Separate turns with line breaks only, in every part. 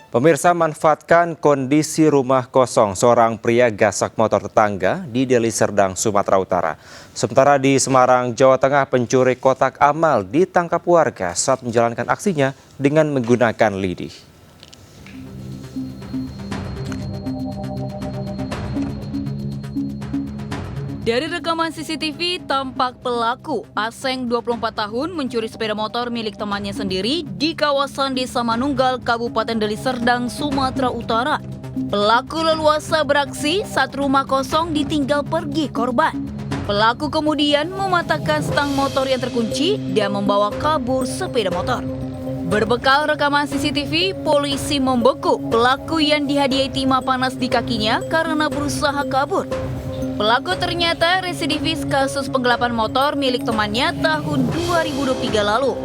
Pemirsa, manfaatkan kondisi rumah kosong seorang pria gasak motor tetangga di Deli Serdang, Sumatera Utara. Sementara di Semarang, Jawa Tengah, pencuri kotak amal ditangkap warga saat menjalankan aksinya dengan menggunakan lidi.
Dari rekaman CCTV, tampak pelaku Aseng 24 tahun mencuri sepeda motor milik temannya sendiri di kawasan Desa Manunggal, Kabupaten Deli Serdang, Sumatera Utara. Pelaku leluasa beraksi saat rumah kosong ditinggal pergi korban. Pelaku kemudian mematahkan stang motor yang terkunci dan membawa kabur sepeda motor. Berbekal rekaman CCTV, polisi membekuk pelaku yang dihadiahi timah panas di kakinya karena berusaha kabur. Pelaku ternyata residivis kasus penggelapan motor milik temannya tahun 2023 lalu.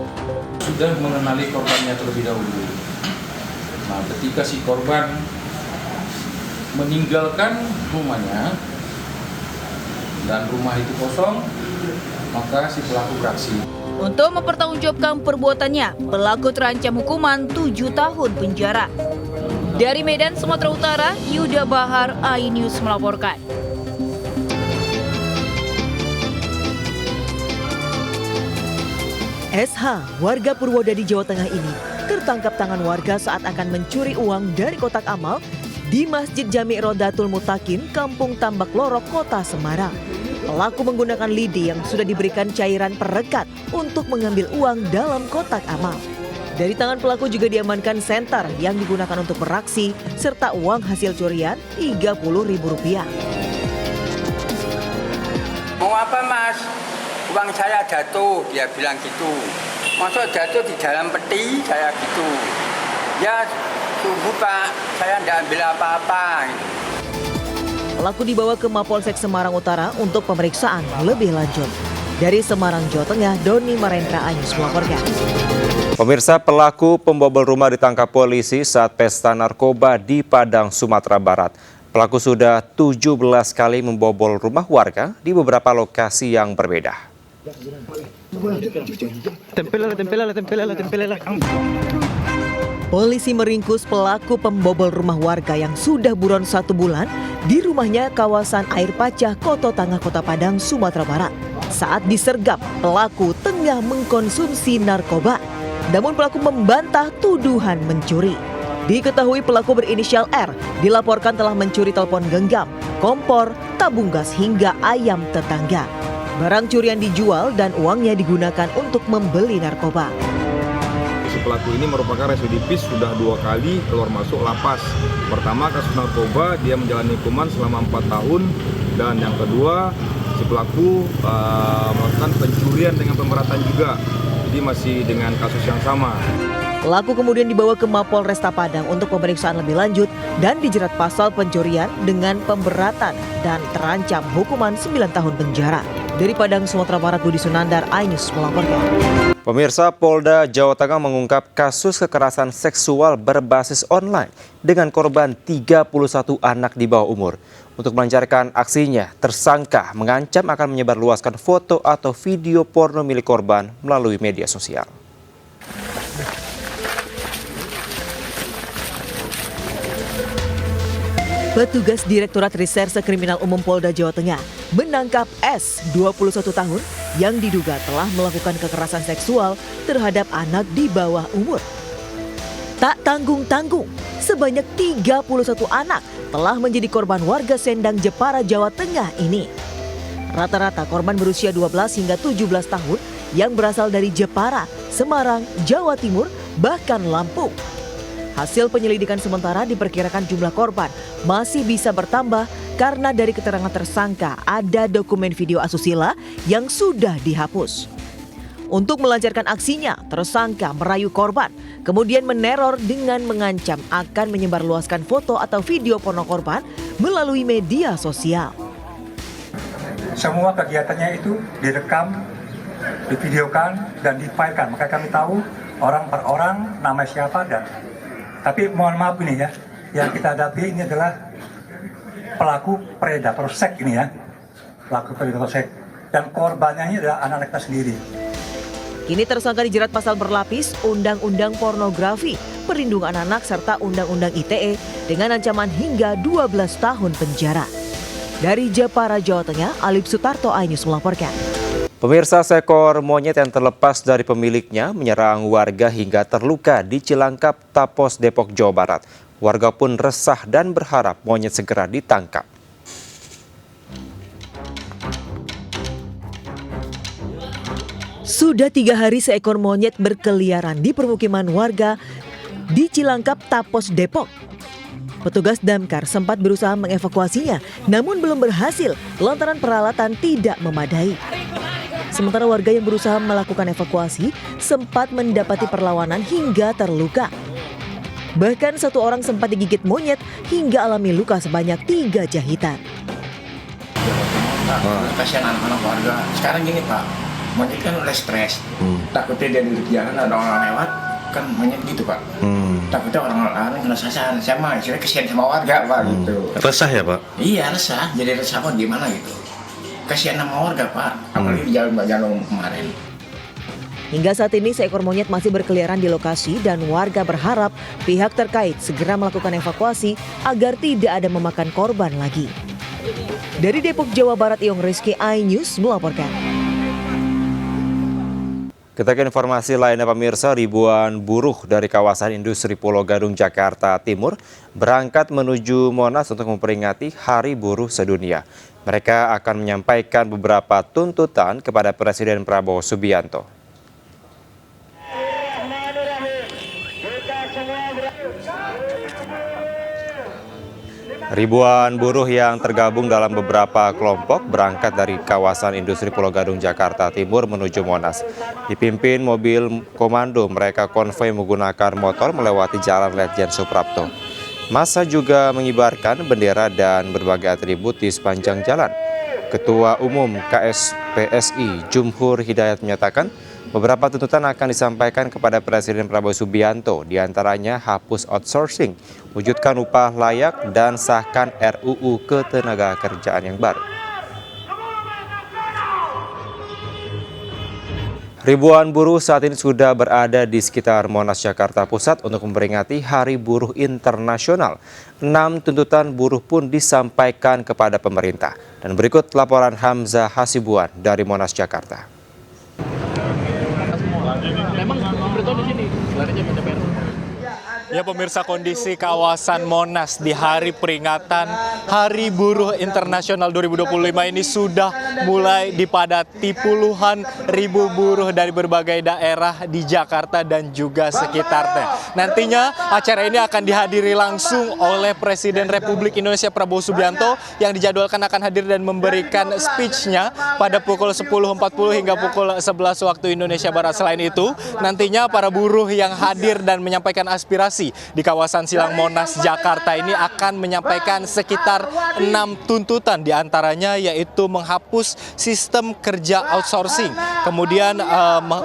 Sudah mengenali korbannya terlebih dahulu. Nah, ketika si korban meninggalkan rumahnya dan rumah itu kosong, maka si pelaku beraksi.
Untuk mempertanggungjawabkan perbuatannya, pelaku terancam hukuman 7 tahun penjara. Dari Medan, Sumatera Utara, Yuda Bahar, iNews melaporkan.
SH, warga Purwodadi, Jawa Tengah ini tertangkap tangan warga saat akan mencuri uang dari kotak amal di Masjid Jami' Rodatul Mutakin, Kampung Tambak Lorok, Kota Semarang. Pelaku menggunakan lidi yang sudah diberikan cairan perekat untuk mengambil uang dalam kotak amal. Dari tangan pelaku juga diamankan senter yang digunakan untuk beraksi serta uang hasil curian Rp30.000.
Mau apa, Mas? Uang saya jatuh, dia bilang gitu. Masa jatuh di dalam peti, saya gitu. Ya, tunggu Pak, saya tidak ambil apa-apa.
Pelaku dibawa ke Mapolsek Semarang Utara untuk pemeriksaan lebih lanjut. Dari Semarang, Jawa Tengah, Doni Marendra, iNews melaporkan.
Pemirsa, pelaku pembobol rumah ditangkap polisi saat pesta narkoba di Padang, Sumatera Barat. Pelaku sudah 17 kali membobol rumah warga di beberapa lokasi yang berbeda.
Polisi meringkus pelaku pembobol rumah warga yang sudah buron 1 bulan di rumahnya kawasan Air Pacah, Koto Tangah, Kota Padang, Sumatera Barat. Saat disergap, pelaku tengah mengkonsumsi narkoba. Namun pelaku membantah tuduhan mencuri. Diketahui pelaku berinisial R dilaporkan telah mencuri telepon genggam, kompor, tabung gas hingga ayam tetangga. Barang curian dijual dan uangnya digunakan untuk membeli narkoba.
Si pelaku ini merupakan residivis, sudah 2 kali keluar masuk lapas. Pertama kasus narkoba, dia menjalani hukuman selama 4 tahun. Dan yang kedua, si pelaku melakukan pencurian dengan pemberatan juga. Jadi masih dengan kasus yang sama.
Pelaku kemudian dibawa ke Mapolresta Padang untuk pemeriksaan lebih lanjut dan dijerat pasal pencurian dengan pemberatan dan terancam hukuman 9 tahun penjara. Dari Padang, Sumatera Barat, Budi Sunandar, iNews melaporkan.
Pemirsa, Polda Jawa Tengah mengungkap kasus kekerasan seksual berbasis online dengan korban 31 anak di bawah umur. Untuk melancarkan aksinya, tersangka mengancam akan menyebarluaskan foto atau video porno milik korban melalui media sosial.
Petugas Direktorat Reserse Kriminal Umum Polda Jawa Tengah menangkap S, 21 tahun, yang diduga telah melakukan kekerasan seksual terhadap anak di bawah umur. Tak tanggung-tanggung, sebanyak 31 anak telah menjadi korban warga Sendang, Jepara, Jawa Tengah ini. Rata-rata korban berusia 12 hingga 17 tahun yang berasal dari Jepara, Semarang, Jawa Timur, bahkan Lampung. Hasil penyelidikan sementara diperkirakan jumlah korban masih bisa bertambah karena dari keterangan tersangka ada dokumen video asusila yang sudah dihapus. Untuk melancarkan aksinya, tersangka merayu korban, kemudian meneror dengan mengancam akan menyebarluaskan foto atau video porno korban melalui media sosial.
Semua kegiatannya itu direkam, divideokan, dan difilekan. Maka kami tahu orang per orang, nama siapa, dan tapi mohon maaf ini ya, yang kita hadapi ini adalah pelaku predator seks ini ya, pelaku predator seks, dan korbannya ini adalah anak-anak kita sendiri.
Kini tersangka dijerat pasal berlapis Undang-Undang Pornografi Perlindungan Anak serta Undang-Undang ITE dengan ancaman hingga 12 tahun penjara. Dari Jepara, Jawa Tengah, Alip Sutarto, iNews melaporkan.
Pemirsa, seekor monyet yang terlepas dari pemiliknya menyerang warga hingga terluka di Cilangkap, Tapos, Depok, Jawa Barat. Warga pun resah dan berharap monyet segera ditangkap.
Sudah 3 hari seekor monyet berkeliaran di permukiman warga di Cilangkap, Tapos, Depok. Petugas damkar sempat berusaha mengevakuasinya, namun belum berhasil lantaran peralatan tidak memadai. Sementara warga yang berusaha melakukan evakuasi sempat mendapati perlawanan hingga terluka. Bahkan satu orang sempat digigit monyet hingga alami luka sebanyak 3 jahitan.
Kasihan anak-anak warga. Sekarang gini Pak, monyet kan oleh stres. Takutnya dia duduk jalan ada orang lewat, kan monyet gitu Pak. Takutnya orang kena sasar. Saya mah istilahnya kasihan sama warga Pak gitu.
Resah ya Pak?
Iya resah, jadi resah Pak gimana gitu. Kasihan sama warga Pak, apalagi di jalan kemarin.
Hingga saat ini seekor monyet masih berkeliaran di lokasi dan warga berharap pihak terkait segera melakukan evakuasi agar tidak ada memakan korban lagi. Dari Depok, Jawa Barat, Iong Rizky, iNews melaporkan.
Kita ke informasi lainnya pemirsa, ribuan buruh dari kawasan industri Pulau Gadung, Jakarta Timur berangkat menuju Monas untuk memperingati Hari Buruh Sedunia. Mereka akan menyampaikan beberapa tuntutan kepada Presiden Prabowo Subianto. Ribuan buruh yang tergabung dalam beberapa kelompok berangkat dari kawasan industri Pulau Gadung, Jakarta Timur menuju Monas. Dipimpin mobil komando, mereka konvoi menggunakan motor melewati Jalan Letjen Suprapto. Massa juga mengibarkan bendera dan berbagai atribut di sepanjang jalan. Ketua Umum KSPSI Jumhur Hidayat menyatakan beberapa tuntutan akan disampaikan kepada Presiden Prabowo Subianto, diantaranya hapus outsourcing, wujudkan upah layak, dan sahkan RUU Ketenagakerjaan yang baru. Ribuan buruh saat ini sudah berada di sekitar Monas, Jakarta Pusat untuk memperingati Hari Buruh Internasional. 6 tuntutan buruh pun disampaikan kepada pemerintah. Dan berikut laporan Hamzah Hasibuan dari Monas, Jakarta.
Ya pemirsa, kondisi kawasan Monas di hari peringatan Hari Buruh Internasional 2025 ini sudah mulai dipadati puluhan ribu buruh dari berbagai daerah di Jakarta dan juga sekitarnya. Nantinya acara ini akan dihadiri langsung oleh Presiden Republik Indonesia Prabowo Subianto yang dijadwalkan akan hadir dan memberikan speech-nya pada pukul 10.40 hingga pukul 11 waktu Indonesia Barat. Selain itu, nantinya para buruh yang hadir dan menyampaikan aspirasi di kawasan Silang Monas, Jakarta ini akan menyampaikan sekitar 6 tuntutan, diantaranya yaitu menghapus sistem kerja outsourcing, kemudian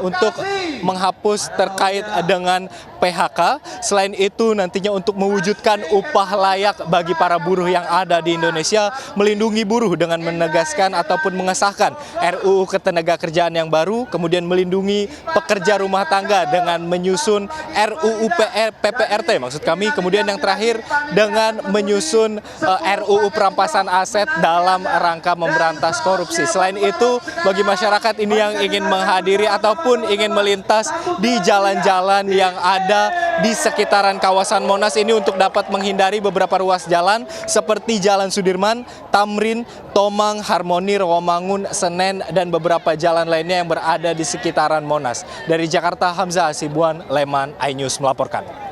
untuk menghapus terkait dengan PHK. Selain itu nantinya untuk mewujudkan upah layak bagi para buruh yang ada di Indonesia, melindungi buruh dengan menegaskan ataupun mengesahkan RUU Ketenagakerjaan yang baru, kemudian melindungi pekerja rumah tangga dengan menyusun RUU PPRT maksud kami, kemudian yang terakhir dengan menyusun RUU perampasan aset dalam rangka memberantas korupsi. Selain itu, bagi masyarakat ini yang ingin menghadiri ataupun ingin melintas di jalan-jalan yang ada di sekitaran kawasan Monas ini untuk dapat menghindari beberapa ruas jalan seperti Jalan Sudirman, Tamrin, Tomang, Harmoni, Rawamangun, Senen, dan beberapa jalan lainnya yang berada di sekitaran Monas. Dari Jakarta, Hamzah Hasibuan, Leman, iNews melaporkan.